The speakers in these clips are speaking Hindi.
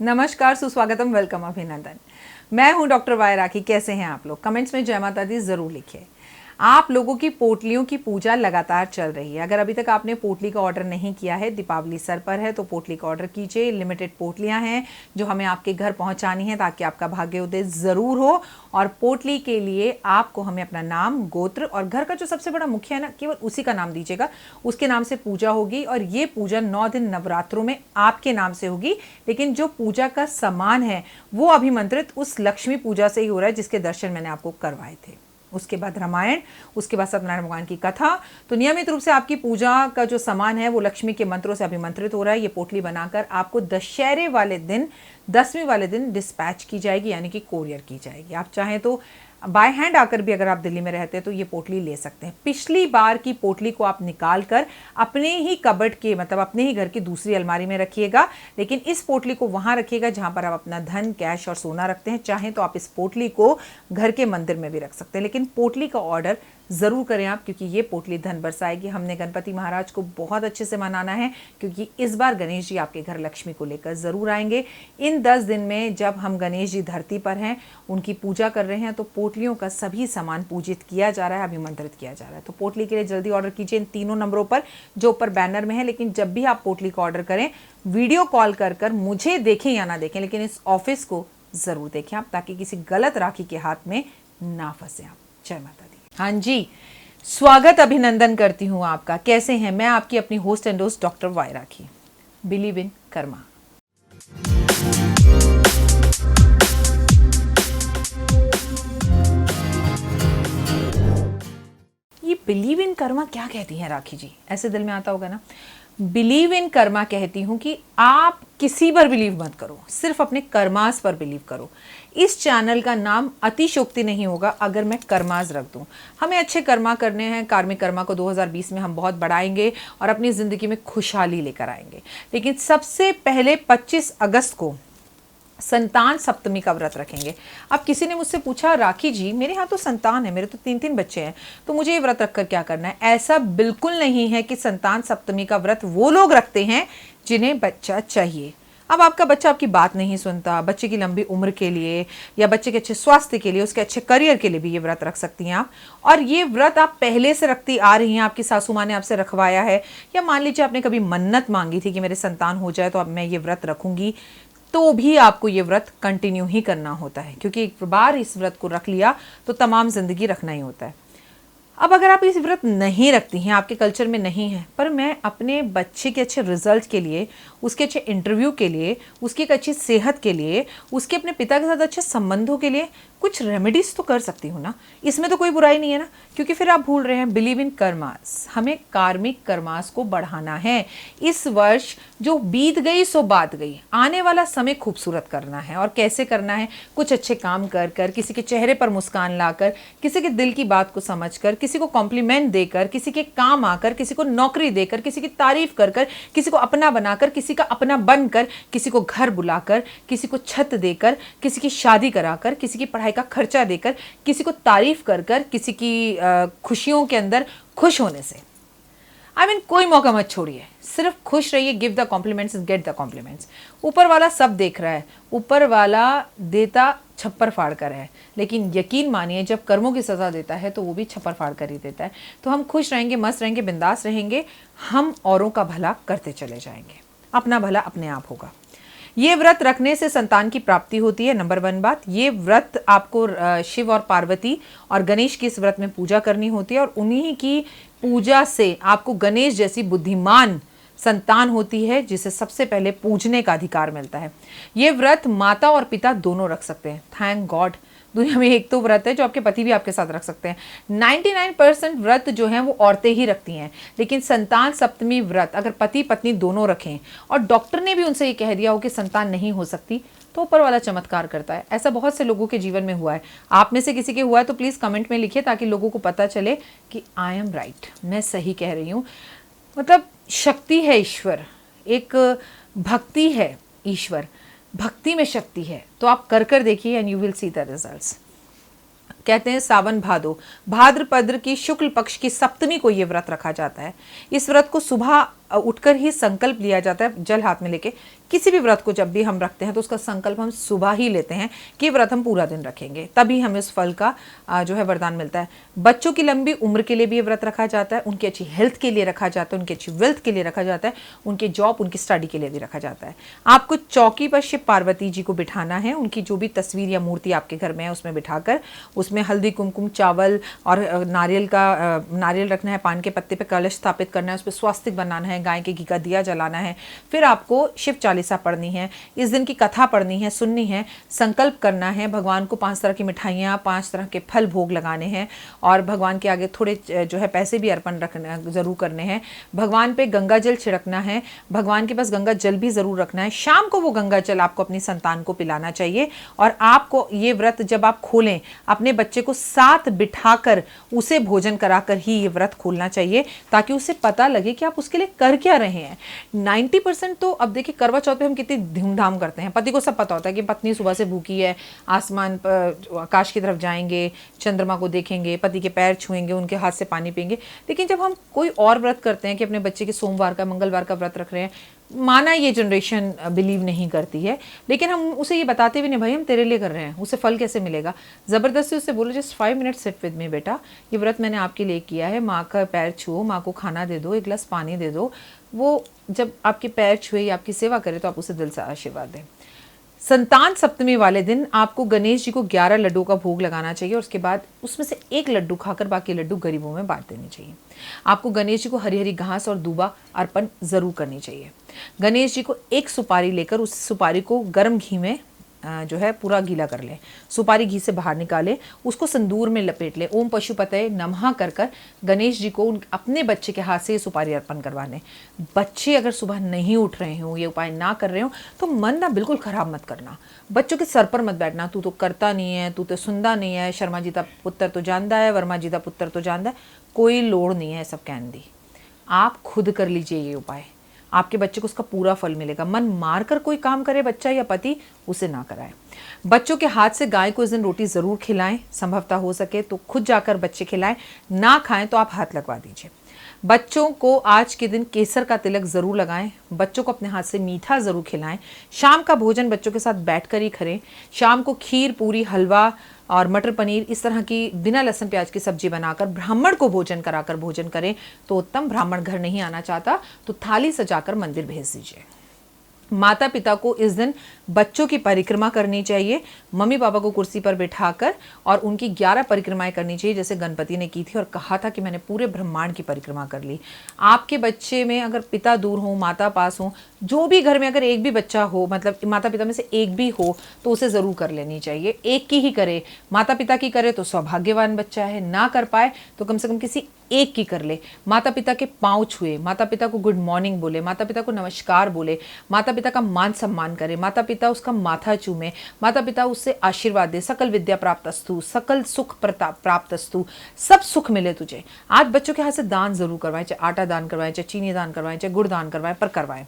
नमस्कार, सुस्वागतम, वेलकम, अभिनंदन। मैं हूं डॉक्टर वाई राखी। कैसे हैं आप लोग? कमेंट्स में जय माता दी जरूर लिखिए। आप लोगों की पोटलियों की पूजा लगातार चल रही है। अगर अभी तक आपने पोटली का ऑर्डर नहीं किया है, दीपावली सर पर है, तो पोटली का ऑर्डर कीजिए। लिमिटेड पोटलियां हैं जो हमें आपके घर पहुंचानी है ताकि आपका भाग्योदय जरूर हो। और पोटली के लिए आपको हमें अपना नाम, गोत्र और घर का जो सबसे बड़ा मुखिया है ना, केवल उसी का नाम दीजिएगा। उसके नाम से पूजा होगी और ये पूजा 9 दिन नवरात्रों में आपके नाम से होगी। लेकिन जो पूजा का सामान है वो अभिमंत्रित उस लक्ष्मी पूजा से ही हो रहा है जिसके दर्शन मैंने आपको करवाए थे। उसके बाद रामायण, उसके बाद सत्यनारायण भगवान की कथा। तो नियमित रूप से आपकी पूजा का जो सामान है वो लक्ष्मी के मंत्रों से अभिमंत्रित हो रहा है। ये पोटली बनाकर आपको दशहरे वाले दिन, 10वीं वाले दिन डिस्पैच की जाएगी, यानी कि कोरियर की जाएगी। आप चाहें तो बाय हैंड आकर भी, अगर आप दिल्ली में रहते हैं तो ये पोटली ले सकते हैं। पिछली बार की पोटली को आप निकाल कर अपने ही कबर्ड के, मतलब अपने ही घर की दूसरी अलमारी में रखिएगा। लेकिन इस पोटली को वहां रखिएगा जहां पर आप अपना धन, कैश और सोना रखते हैं। चाहें तो आप इस पोटली को घर के मंदिर में भी रख सकते हैं, लेकिन पोटली का ऑर्डर ज़रूर करें आप, क्योंकि ये पोटली धन बरसाएगी। हमने गणपति महाराज को बहुत अच्छे से मनाना है, क्योंकि इस बार गणेश जी आपके घर लक्ष्मी को लेकर ज़रूर आएंगे। इन 10 दिन में जब हम गणेश जी धरती पर हैं, उनकी पूजा कर रहे हैं, तो पोटलियों का सभी सामान पूजित किया जा रहा है, अभिमंत्रित किया जा रहा है। तो पोटली के लिए जल्दी ऑर्डर कीजिए इन तीनों नंबरों पर जो ऊपर बैनर में है। लेकिन जब भी आप पोटली का ऑर्डर करें, वीडियो कॉल कर मुझे देखें या ना देखें, लेकिन इस ऑफिस को ज़रूर देखें आप, ताकि किसी गलत राखी के हाथ में ना फंसे आप। जय माता दी। हाँ जी, स्वागत, अभिनंदन करती हूँ आपका। कैसे हैं? मैं आपकी अपनी host and host doctor Y Rakhi. Believe in karma. ये बिलीव इन कर्मा क्या कहती हैं राखी जी? ऐसे दिल में आता होगा ना। बिलीव इन कर्मा कहती हूं कि आप किसी पर बिलीव मत करो, सिर्फ अपने कर्मास पर बिलीव करो। इस चैनल का नाम अतिशोक्ति नहीं होगा अगर मैं कर्मास रख दूं। हमें अच्छे कर्मा करने हैं। कार्मिक कर्मा को 2020 में हम बहुत बढ़ाएंगे और अपनी जिंदगी में खुशहाली लेकर आएंगे। लेकिन सबसे पहले 25 अगस्त को संतान सप्तमी का व्रत रखेंगे। अब किसी ने मुझसे पूछा, राखी जी मेरे यहाँ तो संतान है, मेरे तो 3-3 बच्चे हैं, तो मुझे ये व्रत रखकर क्या करना है? ऐसा बिल्कुल नहीं है कि संतान सप्तमी का व्रत वो लोग रखते हैं जिन्हें बच्चा चाहिए। अब आपका बच्चा आपकी बात नहीं सुनता, बच्चे की लंबी उम्र के लिए या बच्चे के अच्छे स्वास्थ्य के लिए, उसके अच्छे करियर के लिए भी ये व्रत रख सकती हैं आप। और ये व्रत आप पहले से रखती आ रही हैं, आपकी सासू माँ ने आपसे रखवाया है, या मान लीजिए आपने कभी मन्नत मांगी थी कि मेरे संतान हो जाए तो अब मैं ये व्रत रखूंगी, तो भी आपको ये व्रत कंटिन्यू ही करना होता है, क्योंकि एक बार इस व्रत को रख लिया तो तमाम जिंदगी रखना ही होता है। अब अगर आप इस व्रत नहीं रखती हैं, आपके कल्चर में नहीं है, पर मैं अपने बच्चे के अच्छे रिजल्ट के लिए, उसके अच्छे इंटरव्यू के लिए, उसकी एक अच्छी सेहत के लिए, उसके अपने पिता के साथ अच्छे संबंधों के लिए कुछ रेमेडीज तो कर सकती हूँ ना। इसमें तो कोई बुराई नहीं है ना, क्योंकि फिर आप भूल रहे हैं बिलीव इन कर्मास। हमें कार्मिक कर्मास को बढ़ाना है। इस वर्ष जो बीत गई सो बात गई, आने वाला समय खूबसूरत करना है। और कैसे करना है? कुछ अच्छे काम कर कर, किसी के चेहरे पर मुस्कान लाकर, किसी के दिल की बात को समझकर, किसी को कॉम्प्लीमेंट देकर, किसी के काम आकर, किसी को नौकरी देकर, किसी की तारीफ कर कर, किसी को अपना बनाकर, किसी का अपना बनकर, किसी को घर बुलाकर, किसी को छत देकर, किसी की शादी कराकर, किसी की पढ़ाई का खर्चा देकर, किसी को तारीफ कर कर, किसी की खुशियों के अंदर खुश होने से। कोई मौका मत छोड़िए, सिर्फ खुश रहिए। Give the compliments, get the compliments. ऊपर वाला सब देख रहा है, ऊपर वाला देता छप्पर फाड़ कर है, लेकिन यकीन मानिए जब कर्मों की सजा देता है तो वो भी छप्पर फाड़ कर ही देता है। तो हम खुश रहेंगे, मस्त रहेंगे, बिंदास रहेंगे, हम औरों का भला करते चले जाएंगे, अपना भला अपने आप होगा। ये व्रत रखने से संतान की प्राप्ति होती है। नंबर 1 बात, ये व्रत आपको शिव और पार्वती और गणेश की इस व्रत में पूजा करनी होती है, और उन्हीं की पूजा से आपको गणेश जैसी बुद्धिमान संतान होती है, जिसे सबसे पहले पूजने का अधिकार मिलता है। ये व्रत माता और पिता दोनों रख सकते हैं। थैंक गॉड, दुनिया में एक तो व्रत है जो आपके पति भी आपके साथ रख सकते हैं। 99% व्रत जो हैं वो औरतें ही रखती हैं, लेकिन संतान सप्तमी व्रत अगर पति पत्नी दोनों रखें, और डॉक्टर ने भी उनसे ये कह दिया हो कि संतान नहीं हो सकती, तो ऊपर वाला चमत्कार करता है। ऐसा बहुत से लोगों के जीवन में हुआ है। आप में से किसी के हुआ है तो प्लीज़ कमेंट में लिखिए, ताकि लोगों को पता चले कि आई एम राइट, मैं सही कह रही हूँ। मतलब शक्ति है ईश्वर, एक भक्ति है ईश्वर, भक्ति में शक्ति है। तो आप कर देखिए and you will see the results. कहते हैं सावन भादो, भाद्रपद की शुक्ल पक्ष की सप्तमी को ये व्रत रखा जाता है। इस व्रत को सुबह उठकर ही संकल्प लिया जाता है, जल हाथ में लेके। किसी भी व्रत को जब भी हम रखते हैं तो उसका संकल्प हम सुबह ही लेते हैं कि व्रत हम पूरा दिन रखेंगे, तभी हमें उस फल का जो है वरदान मिलता है। बच्चों की लंबी उम्र के लिए भी ये व्रत रखा जाता है, उनकी अच्छी हेल्थ के लिए रखा जाता है, उनकी अच्छी वेल्थ के लिए रखा जाता है, उनकी जॉब, उनकी स्टडी के लिए भी रखा जाता है। आपको चौकी पर शिव पार्वती जी को बिठाना है, उनकी जो भी तस्वीर या मूर्ति आपके घर में है उसमें बिठाकर उसमें हल्दी, कुमकुम, चावल और नारियल रखना है, पान के पत्ते पे कलश स्थापित करना है, उस पर स्वास्तिक बनाना है, गाय के घी का दिया जलाना है। फिर आपको शिव चालीसा पढ़नी है, इस दिन की कथा पढ़नी है, सुननी है, संकल्प करना है, भगवान को 5 तरह की मिठाइयाँ, 5 तरह के फल भोग लगाने हैं और भगवान के आगे थोड़े जो है पैसे भी अर्पण रखना जरूर करने हैं। भगवान पे गंगा जल छिड़कना है, भगवान के पास गंगा जल भी जरूर रखना है। शाम को वो गंगा जल आपको अपनी संतान को पिलाना चाहिए और आपको ये व्रत जब आप खोलें अपने बच्चे को साथ बिठाकर उसे भोजन कराकर ही ये व्रत खोलना चाहिए, ताकि उसे पता लगे कि आप उसके लिए कर क्या रहे हैं। 90% तो अब देखिए करवा चौथ पे हम कितनी धूमधाम करते हैं, पति को सब पता होता है कि पत्नी सुबह से भूखी है, आसमान पर आकाश की तरफ जाएंगे, चंद्रमा को देखेंगे, पति के पैर छुएंगे, उनके हाथ से पानी पिएंगे। लेकिन जब हम कोई और व्रत करते हैं कि अपने बच्चे के सोमवार का, मंगलवार का व्रत रख रहे हैं, माना ये जनरेशन बिलीव नहीं करती है, लेकिन हम उसे ये बताते भी नहीं भाई हम तेरे लिए कर रहे हैं, उसे फल कैसे मिलेगा। ज़बरदस्ती उससे बोलो just 5 minute sit with me बेटा, ये व्रत मैंने आपके लिए किया है, माँ का पैर छुओ, माँ को खाना दे दो, एक गिलास पानी दे दो। वो जब आपके पैर छुए या आपकी सेवा करे तो आप उसे दिल से आशीर्वाद दें। संतान सप्तमी वाले दिन आपको गणेश जी को 11 लड्डू का भोग लगाना चाहिए और उसके बाद उसमें से 1 लड्डू खाकर बाकी लड्डू गरीबों में बांट देने चाहिए। आपको गणेश जी को हरी हरी घास और दूबा अर्पण जरूर करनी चाहिए। गणेश जी को 1 सुपारी लेकर उस सुपारी को गर्म घी में जो है पूरा गीला कर ले, सुपारी घी से बाहर निकाले, उसको संदूर में लपेट ले, ओम पशुपतये नमः कर कर गणेश जी को अपने बच्चे के हाथ से ये सुपारी अर्पण करवाने। बच्चे अगर सुबह नहीं उठ रहे हो, ये उपाय ना कर रहे हो तो मन ना बिल्कुल खराब मत करना, बच्चों के सर पर मत बैठना, तू तो करता नहीं है, तू तो सुनता नहीं है, शर्मा जी का पुत्र तो जानता है, वर्मा जी का पुत्र तो जानता है। कोई लोड़ नहीं है सब कहने दी, आप खुद कर लीजिए ये उपाय, आपके बच्चे को उसका पूरा फल मिलेगा। मन मारकर कोई काम करे बच्चा या पति, उसे ना कराए। बच्चों के हाथ से गाय को इस दिन रोटी जरूर खिलाएं, संभवतः हो सके तो खुद जाकर बच्चे खिलाएं, ना खाएं तो आप हाथ लगवा दीजिए। बच्चों को आज के दिन केसर का तिलक जरूर लगाएं, बच्चों को अपने हाथ से मीठा जरूर खिलाएं। शाम का भोजन बच्चों के साथ बैठकर ही करें। शाम को खीर, पूरी, हलवा और मटर पनीर इस तरह की बिना लहसुन प्याज की सब्जी बनाकर ब्राह्मण को भोजन कराकर भोजन करें तो उत्तम। ब्राह्मण घर नहीं आना चाहता तो थाली सजाकर मंदिर भेज दीजिए। माता पिता को इस दिन बच्चों की परिक्रमा करनी चाहिए, मम्मी पापा को कुर्सी पर बिठाकर और उनकी 11 परिक्रमाएं करनी चाहिए, जैसे गणपति ने की थी और कहा था कि मैंने पूरे ब्रह्मांड की परिक्रमा कर ली। आपके बच्चे में अगर पिता दूर हो, माता पास हो, जो भी घर में अगर एक भी बच्चा हो, मतलब माता पिता में से एक भी हो तो उसे ज़रूर कर लेनी चाहिए। एक की ही करे, माता पिता की करे तो सौभाग्यवान बच्चा है, ना कर पाए तो कम से कम किसी एक की कर ले। माता पिता के पाँव छुए, माता पिता को गुड मॉर्निंग बोले, माता पिता को नमस्कार बोले, माता पिता का मान सम्मान करे, माता पिता उसका माथा चूमे, माता पिता उससे आशीर्वाद दे, सकल विद्या प्राप्त अस्तु, सकल सुख प्राप्त अस्तु, सब सुख मिले तुझे। आज बच्चों के हाथ से दान जरूर करवाएं, चाहे आटा दान करवाएं, चाहे चीनी दान करवाएं, चाहे गुड़ दान करवाएं, पर करवाएं।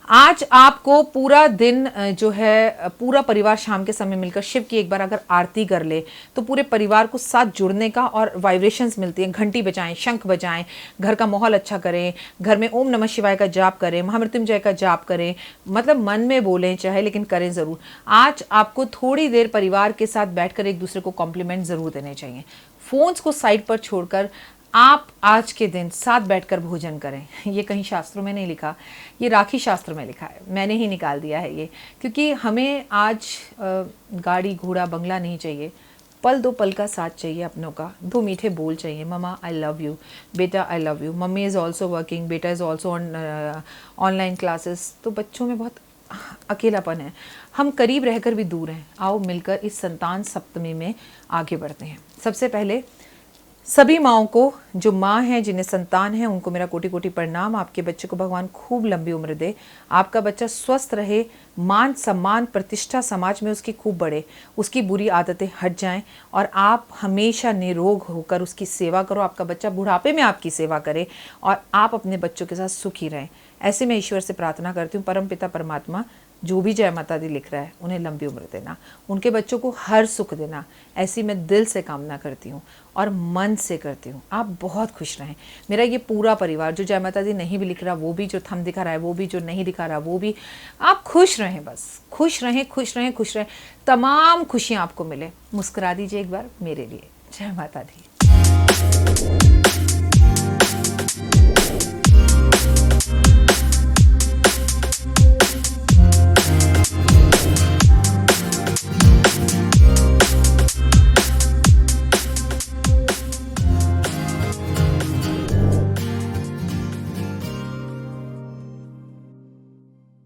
आज आपको पूरा दिन जो है पूरा परिवार शाम के समय मिलकर शिव की एक बार अगर आरती कर ले तो पूरे परिवार को साथ जुड़ने का और वाइब्रेशंस मिलती हैं। घंटी बजाएं, शंख बजाएं, घर का माहौल अच्छा करें, घर में ओम नमः शिवाय का जाप करें, महामृत्युंजय का जाप करें, मतलब मन में बोलें चाहे, लेकिन करें ज़रूर। आज आपको थोड़ी देर परिवार के साथ बैठकर एक दूसरे को कॉम्प्लीमेंट ज़रूर देने चाहिए। फ़ोन्स को साइड पर छोड़कर आप आज के दिन साथ बैठकर भोजन करें। ये कहीं शास्त्रों में नहीं लिखा, ये राखी शास्त्र में लिखा है, मैंने ही निकाल दिया है ये, क्योंकि हमें आज गाड़ी घोड़ा बंगला नहीं चाहिए, पल दो पल का साथ चाहिए अपनों का, 2 मीठे बोल चाहिए। ममा आई लव यू, बेटा I love you, mummy is also working, बेटा इज़ ऑल्सो ऑनलाइन क्लासेस। तो बच्चों में बहुत अकेलापन है, हम करीब रहकर भी दूर हैं। आओ मिलकर इस संतान सप्तमी में आगे बढ़ते हैं। सबसे पहले सभी माँओं को, जो माँ हैं जिन्हें संतान है, उनको मेरा कोटि कोटि प्रणाम। आपके बच्चे को भगवान खूब लंबी उम्र दे, आपका बच्चा स्वस्थ रहे, मान सम्मान प्रतिष्ठा समाज में उसकी खूब बढ़े, उसकी बुरी आदतें हट जाएं और आप हमेशा निरोग होकर उसकी सेवा करो। आपका बच्चा बुढ़ापे में आपकी सेवा करे और आप अपने बच्चों के साथ सुखी रहें। ऐसे मैं ईश्वर से प्रार्थना करती हूँ। परमपिता परमात्मा जो भी जय माता दी लिख रहा है उन्हें लंबी उम्र देना, उनके बच्चों को हर सुख देना, ऐसी मैं दिल से कामना करती हूँ और मन से करती हूँ। आप बहुत खुश रहें। मेरा ये पूरा परिवार, जो जय माता दी नहीं भी लिख रहा वो भी, जो थंब दिखा रहा है वो भी, जो नहीं दिखा रहा वो भी, आप खुश रहें, बस खुश रहें, खुश रहें, खुश रहें। तमाम खुशियाँ आपको मिले। मुस्कुरा दीजिए एक बार मेरे लिए। जय माता दी।